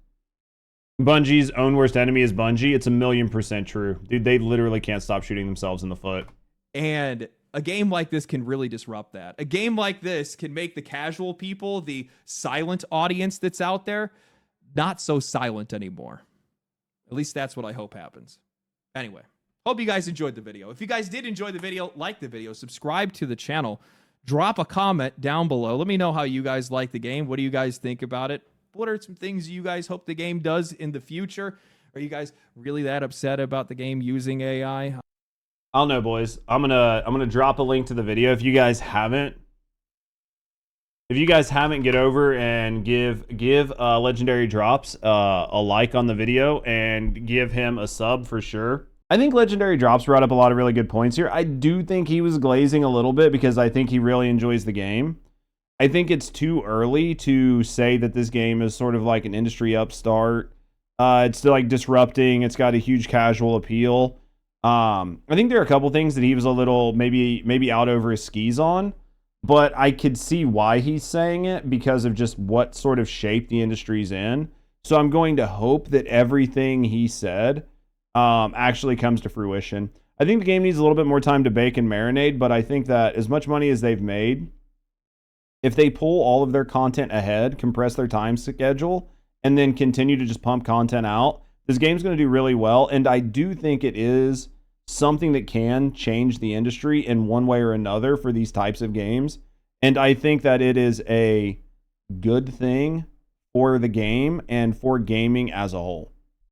Bungie's own worst enemy is Bungie. It's 1,000,000% true. Dude, they literally can't stop shooting themselves in the foot. And a game like this can really disrupt that. A game like this can make the casual people, the silent audience that's out there, not so silent anymore. At least that's what I hope happens. Anyway, hope you guys enjoyed the video. If you guys did enjoy the video, like the video, subscribe to the channel, drop a comment down below. Let me know how you guys like the game. What do you guys think about it? What are some things you guys hope the game does in the future? Are you guys really that upset about the game using AI? I don't know, boys. I'm gonna drop a link to the video. If you guys haven't, get over and give Legendary Drops a like on the video and give him a sub for sure. I think Legendary Drops brought up a lot of really good points here. I do think he was glazing a little bit because I think he really enjoys the game. I think it's too early to say that this game is sort of like an industry upstart. It's still like disrupting. It's got a huge casual appeal. I think there are a couple things that he was a little maybe out over his skis on, but I could see why he's saying it because of just what sort of shape the industry's in. So I'm going to hope that everything he said actually comes to fruition. I think the game needs a little bit more time to bake and marinate, but I think that as much money as they've made, if they pull all of their content ahead, compress their time schedule, and then continue to just pump content out, this game's going to do really well. And I do think it is something that can change the industry in one way or another for these types of games. And I think that it is a good thing for the game and for gaming as a whole.